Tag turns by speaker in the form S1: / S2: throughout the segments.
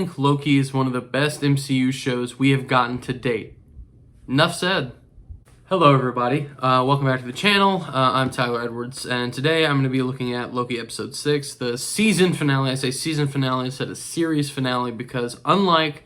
S1: think Loki is one of the best MCU shows we have gotten to date. Enough said. Hello everybody, welcome back to the channel. I'm Tyler Edwards, and today I'm going to be looking at Loki episode 6, the season finale. I say season finale instead of series finale because unlike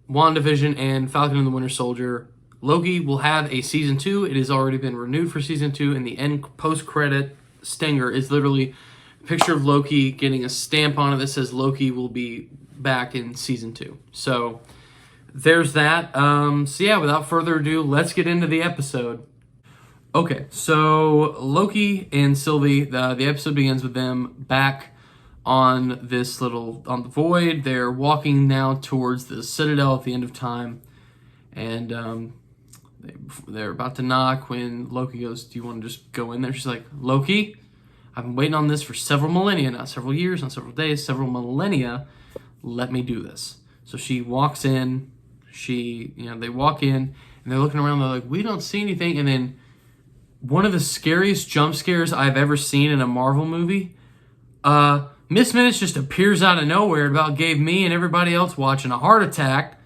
S1: WandaVision and Falcon and the Winter Soldier, Loki will have a season 2. It has already been renewed for season 2, and the end post-credit stinger is literally a picture of Loki getting a stamp on it that says Loki will be back in season 2. So there's that. So yeah, without further ado, let's get into the episode. Okay, so Loki and Sylvie, the episode begins with them back on the void. They're walking now towards the Citadel at the end of time, and they're about to knock when Loki goes, "Do you want to just go in there?" She's like, "Loki, I've been waiting on this for several millennia, not several years, not several days, several millennia. Let me do this." So she walks in. They walk in and they're looking around. They're like, "We don't see anything." And then one of the scariest jump scares I've ever seen in a Marvel movie. Miss Minutes just appears out of nowhere. It about gave me and everybody else watching a heart attack.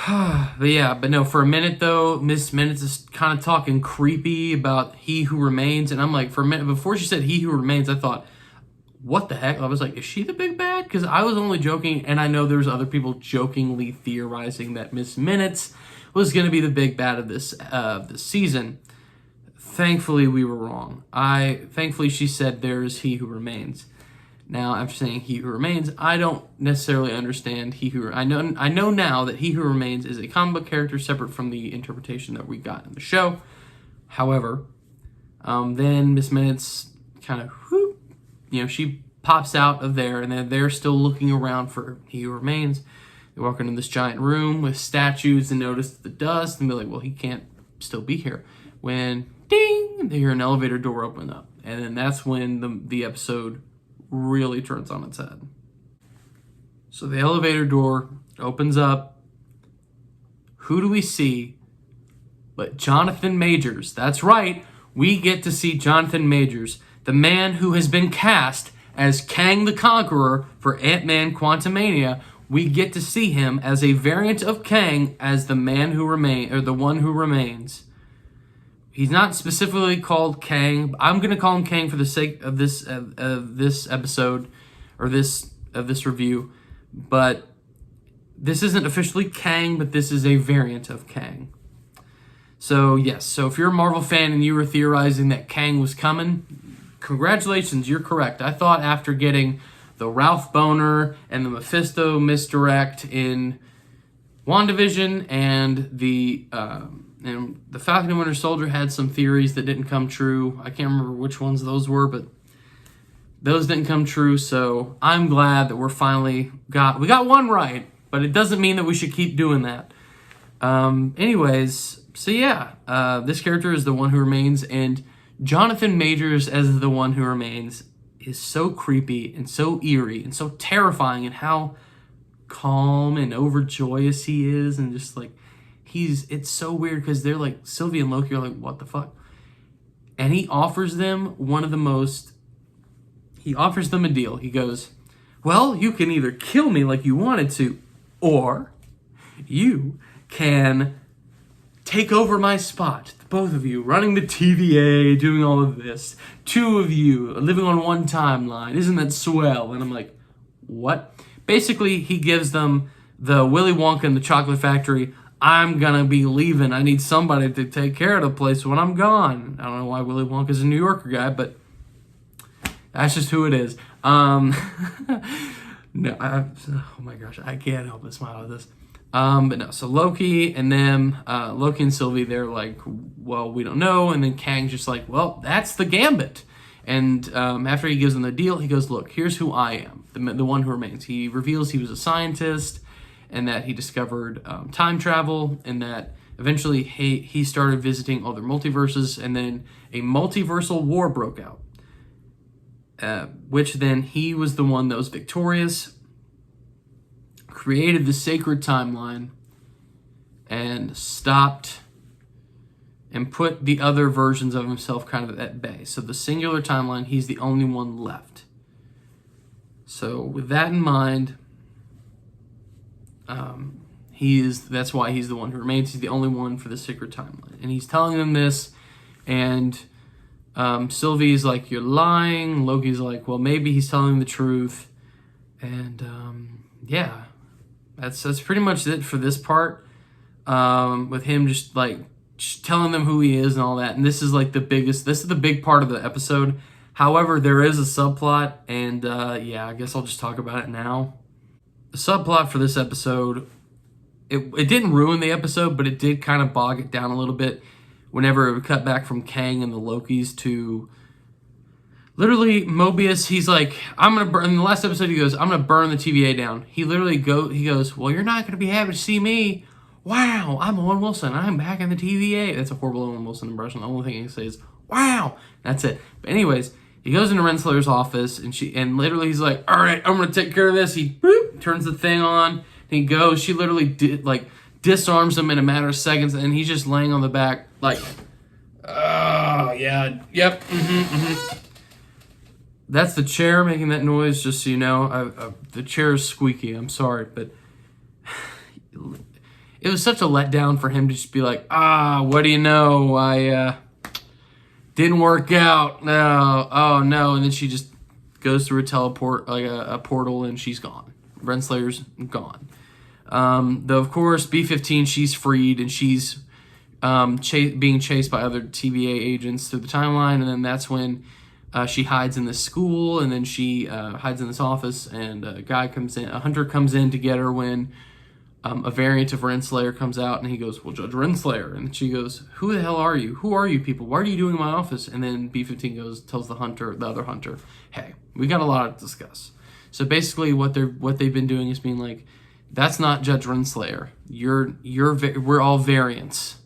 S1: But no, for a minute though, Miss Minutes is kind of talking creepy about He Who Remains. And I'm like, for a minute, before she said He Who Remains, I thought, what the heck? I was like, is she the big bad? Because I was only joking, and I know there's other people jokingly theorizing that Miss Minutes was going to be the big bad of this season. Thankfully, we were wrong. Thankfully, she said there's He Who Remains. Now, after saying He Who Remains, I don't necessarily understand I know now that He Who Remains is a comic book character separate from the interpretation that we got in the show. However, then Miss Minutes kind of, she pops out of there, and they're still looking around for He Who Remains. They walk into this giant room with statues and notice the dust, and be like, well, he can't still be here. When, ding, they hear an elevator door open up. And then that's when the episode really turns on its head. So the elevator door opens up. Who do we see but Jonathan Majors? That's right, we get to see Jonathan Majors, the man who has been cast as Kang the Conqueror for Ant-Man Quantumania. We get to see him as a variant of Kang as the man who remains, or the one who remains. He's not specifically called Kang. I'm going to call him Kang for the sake of this episode, or this review. But this isn't officially Kang, but this is a variant of Kang. So yes, so if you're a Marvel fan and you were theorizing that Kang was coming, congratulations, you're correct. I thought after getting the Ralph Boner and the Mephisto misdirect in WandaVision and the Falcon and Winter Soldier had some theories that didn't come true. I can't remember which ones those were, but those didn't come true. So I'm glad that we got one right, but it doesn't mean that we should keep doing that. Anyways, so yeah, this character is the one who remains, and Jonathan Majors as the one who remains is so creepy and so eerie and so terrifying, and how calm and overjoyous he is, and just like it's so weird because they're like, Sylvie and Loki are like, what the fuck? And he offers them a deal. He goes, well, you can either kill me like you wanted to, or you can take over my spot. Both of you running the TVA, doing all of this. Two of you living on one timeline. Isn't that swell? And I'm like, what? Basically, he gives them the Willy Wonka and the Chocolate Factory. I'm gonna be leaving. I need somebody to take care of the place when I'm gone. I don't know why Willy Wonka's a New Yorker guy, but that's just who it is. Oh my gosh, I can't help but smile at this. But no, so Loki and Sylvie, they're like, well, we don't know. And then Kang's just like, well, that's the gambit. And after he gives them the deal, he goes, look, here's who I am, the one who remains. He reveals he was a scientist, and that he discovered time travel, and that eventually he started visiting other multiverses, and then a multiversal war broke out, which then he was the one that was victorious, created the sacred timeline, and stopped and put the other versions of himself kind of at bay. So the singular timeline, he's the only one left. So with that in mind, that's why he's the one who remains. He's the only one for the secret timeline. And he's telling them this, and Sylvie's like, you're lying. Loki's like, well, maybe he's telling the truth. And yeah, that's pretty much it for this part. With him just telling them who he is and all that. And this is the big part of the episode. However, there is a subplot, and yeah, I guess I'll just talk about it now. The subplot for this episode, it didn't ruin the episode, but it did kind of bog it down a little bit whenever it would cut back from Kang and the Lokis to literally Mobius. He's like, I'm going to burn, in the last episode he goes, I'm going to burn the TVA down. He goes, well, you're not going to be happy to see me. Wow, I'm Owen Wilson. I'm back in the TVA. That's a horrible Owen Wilson impression. The only thing I can say is, wow. That's it. But anyways, he goes into Renslayer's office, and literally he's like, all right, I'm going to take care of this. He turns the thing on, and he goes. She literally disarms him in a matter of seconds, and he's just laying on the back like, oh, yeah, yep, That's the chair making that noise, just so you know. The chair is squeaky, I'm sorry, but it was such a letdown for him to just be like, what do you know, I didn't work out, no, oh no, and then she just goes through a portal, and she's gone. Renslayer's gone. Though, of course, B-15, she's freed, and she's being chased by other TVA agents through the timeline, and then that's when she hides in this school, and then she hides in this office, and a hunter comes in to get her when a variant of Renslayer comes out, and he goes, well, Judge Renslayer, and she goes, who the hell are you? Who are you people? What are you doing in my office? And then B-15 tells the other hunter, hey, we got a lot to discuss. So basically what they've been doing is being like, that's not Judge Renslayer. We're all variants.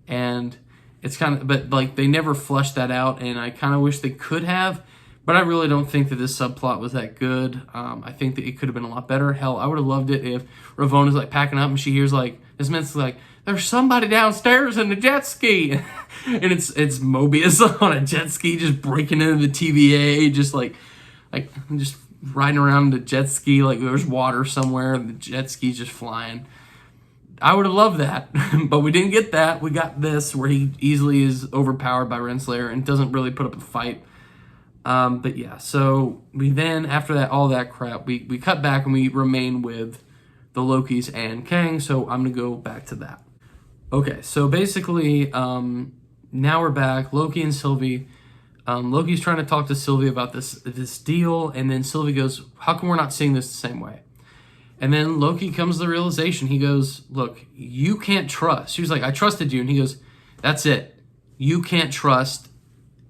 S1: And it's but they never fleshed that out, and I kind of wish they could have, but I really don't think that this subplot was that good. I think that it could have been a lot better. Hell, I would have loved it if Ravona's packing up and she hears this man's there's somebody downstairs in the jet ski, and it's Mobius on a jet ski just breaking into the TVA, just just riding around the jet ski like there's water somewhere and the jet ski's just flying. I would have loved that, but we didn't get that. We got this where he easily is overpowered by Renslayer and doesn't really put up a fight. But yeah, so we then, after that, all that crap, we cut back and we remain with the Lokis and Kang, so I'm going to go back to that. Okay, so basically, now we're back, Loki and Sylvie. Loki's trying to talk to Sylvie about this deal, and then Sylvie goes, how come we're not seeing this the same way? And then Loki comes to the realization. He goes, look, you can't trust. She was like, I trusted you. And he goes, that's it. You can't trust,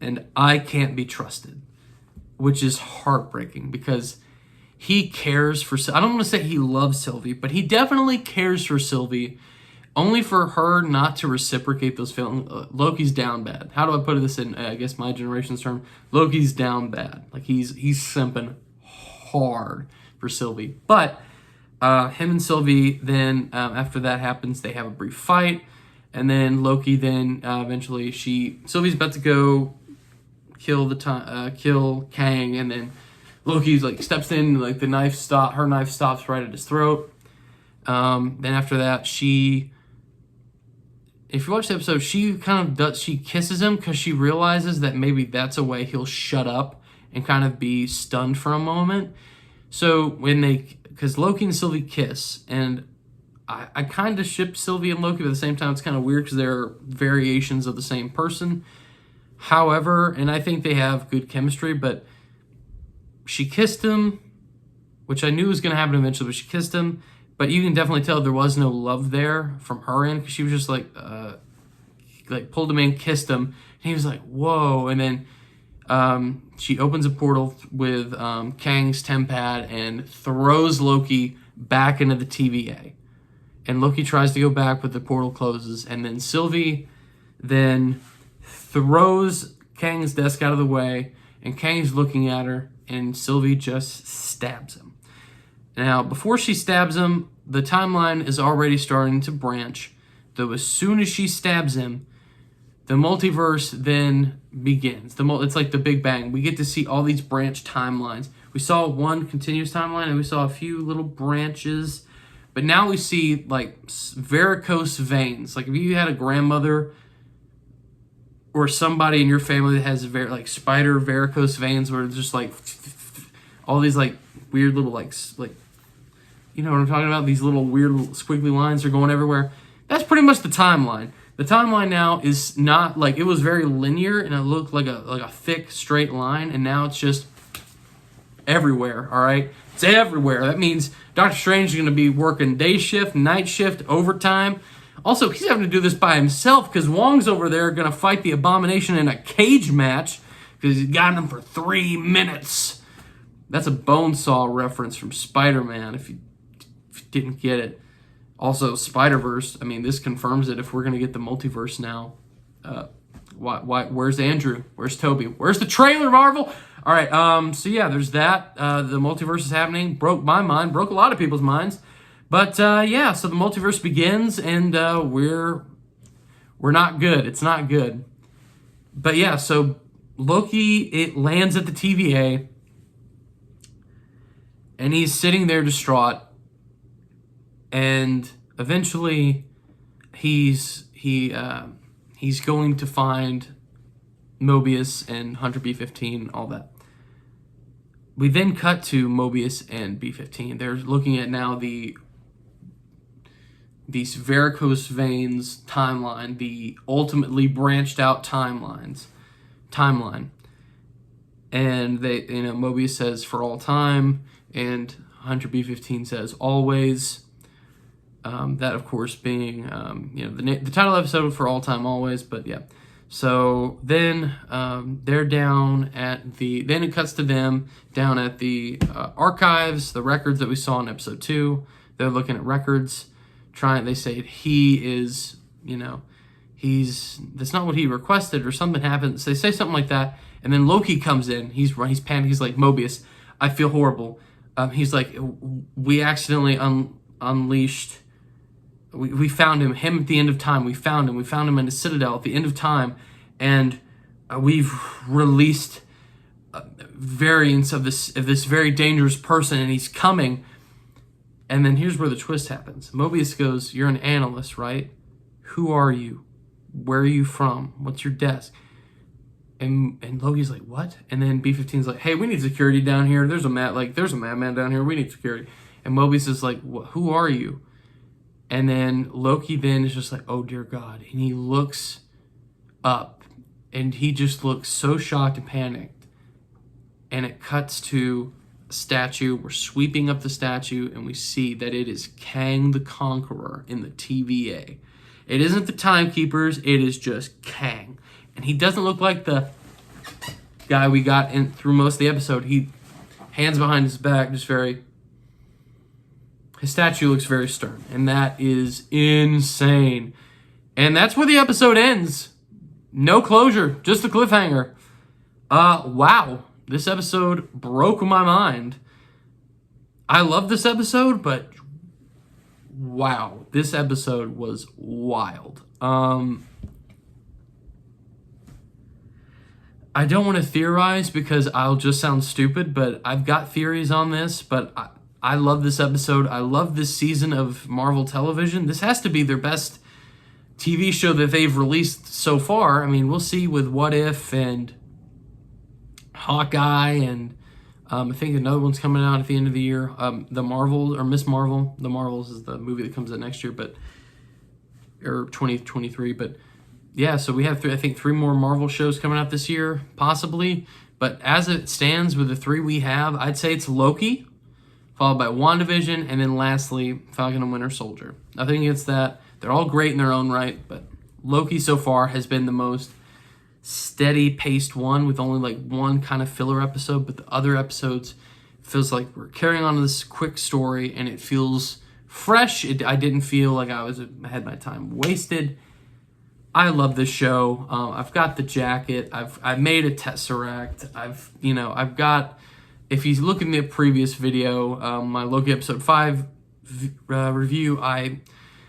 S1: and I can't be trusted. Which is heartbreaking because he cares for... I don't want to say he loves Sylvie, but he definitely cares for Sylvie, only for her not to reciprocate those feelings. Loki's down bad. How do I put this in, I guess, my generation's term? Loki's down bad. He's simping hard for Sylvie. But... him and Sylvie, then after that happens, they have a brief fight, and then Loki then eventually Sylvie's about to go kill Kang, and then Loki's steps in, her knife stops right at his throat. Then after that, if you watch the episode, she kisses him because she realizes that maybe that's a way he'll shut up and kind of be stunned for a moment. So because Loki and Sylvie kiss, and I kind of ship Sylvie and Loki, but at the same time it's kind of weird because they're variations of the same person. However, and I think they have good chemistry, but she kissed him, which I knew was going to happen eventually, but she kissed him, but you can definitely tell there was no love there from her end, because she was just pulled him in, kissed him, and he was like, whoa, and then she opens a portal with Kang's tempad and throws Loki back into the TVA. And Loki tries to go back, but the portal closes. And then Sylvie then throws Kang's desk out of the way, and Kang's looking at her, and Sylvie just stabs him. Now, before she stabs him, the timeline is already starting to branch, though as soon as she stabs him, the multiverse then begins. It's like the Big Bang. We get to see all these branch timelines. We saw one continuous timeline, and we saw a few little branches. But now we see, like, varicose veins. Like, if you had a grandmother or somebody in your family that has, spider varicose veins where it's just, like, all these, like, weird little, like, you know what I'm talking about? These little weird little squiggly lines are going everywhere. That's pretty much the timeline. The timeline now is not, like, it was very linear, and it looked like a thick, straight line, and now it's just everywhere, all right? It's everywhere. That means Doctor Strange is going to be working day shift, night shift, overtime. Also, he's having to do this by himself because Wong's over there going to fight the Abomination in a cage match because he's got him for 3 minutes. That's a Bonesaw reference from Spider-Man, if you didn't get it. Also, Spider-Verse, I mean, this confirms it if we're going to get the multiverse now. Where's Andrew? Where's Toby? Where's the trailer, Marvel? All right, so yeah, there's that. The multiverse is happening. Broke my mind. Broke a lot of people's minds. But yeah, so the multiverse begins, and we're not good. It's not good. But yeah, so Loki, it lands at the TVA, and he's sitting there distraught, and eventually he's going to find Mobius and Hunter B-15, all that. We then cut to Mobius and B-15. They're looking at now these varicose veins timeline, the ultimately branched out timeline. And they, Mobius says for all time, and Hunter B-15 says always. That, of course, being, the title episode for all time always, but yeah. So then they're down at then it cuts to them down at the archives, the records that we saw in episode 2. They're looking at records, they say he is, that's not what he requested, or something happens. They say something like that, and then Loki comes in. He's panicked. He's like, Mobius, I feel horrible. He's like, we accidentally unleashed. We found him at the end of time. We found him in the Citadel at the end of time, and we've released variants of this very dangerous person, and he's coming. And then here's where the twist happens. Mobius goes, "You're an analyst, right? Who are you? Where are you from? What's your desk?" And Loki's like, "What?" And then B-15's like, "Hey, we need security down here. There's a madman down here. We need security." And Mobius is like, "Who are you?" And then Loki then is just like, "Oh, dear God." And he looks up, and he just looks so shocked and panicked. And it cuts to a statue. We're sweeping up the statue, and we see that it is Kang the Conqueror in the TVA. It isn't the Timekeepers. It is just Kang. And he doesn't look like the guy we got in through most of the episode. He hands behind his back, just very... His statue looks very stern, and that is insane. And that's where the episode ends. No closure, just a cliffhanger. Wow, this episode broke my mind. I love this episode, but wow, this episode was wild. I don't want to theorize because I'll just sound stupid, but I've got theories on this, but I love this episode. I love this season of Marvel television. This has to be their best TV show that they've released so far. I mean, we'll see with What If and Hawkeye, and I think another one's coming out at the end of the year. The Marvel, or Miss Marvel. The Marvels is the movie that comes out next year, or 2023. But yeah, so we have, I think, 3 more Marvel shows coming out this year, possibly. But as it stands with the 3 we have, I'd say it's Loki, followed by WandaVision, and then lastly, Falcon and Winter Soldier. Nothing against that. They're all great in their own right, but Loki so far has been the most steady-paced one, with only like one kind of filler episode, but the other episodes feels like we're carrying on this quick story, and it feels fresh. I didn't feel like I had my time wasted. I love this show. I've got the jacket. I've made a Tesseract. I've got... If you look in the previous video, my Loki episode 5 review, I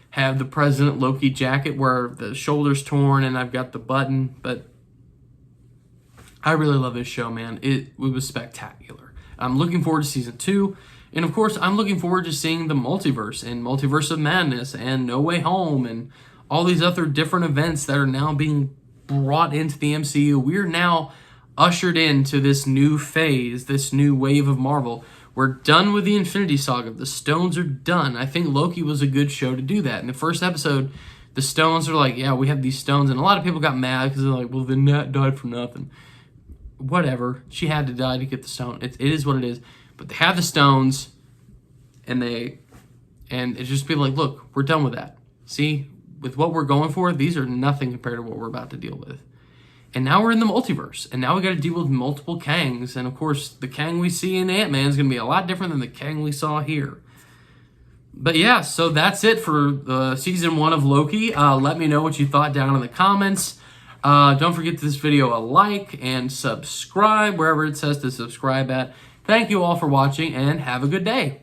S1: have the President Loki jacket where the shoulder's torn and I've got the button. But I really love this show, man. It was spectacular. I'm looking forward to season 2. And of course, I'm looking forward to seeing the multiverse and Multiverse of Madness and No Way Home and all these other different events that are now being brought into the MCU. We're now ushered into this new phase, this new wave of Marvel. We're done with the Infinity Saga. The stones are done. I think Loki was a good show to do that. In the first episode, the stones are like, yeah, we have these stones. And a lot of people got mad because they're like, well, the Nat died for nothing. Whatever. She had to die to get the stone. It is what it is. But they have the stones, and it's just people like, look, we're done with that. See, with what we're going for, these are nothing compared to what we're about to deal with. And now we're in the multiverse, and now we got to deal with multiple Kangs, and of course, the Kang we see in Ant-Man is going to be a lot different than the Kang we saw here. But yeah, so that's it for season 1 of Loki. Let me know what you thought down in the comments. Don't forget this video a like and subscribe wherever it says to subscribe at. Thank you all for watching, and have a good day.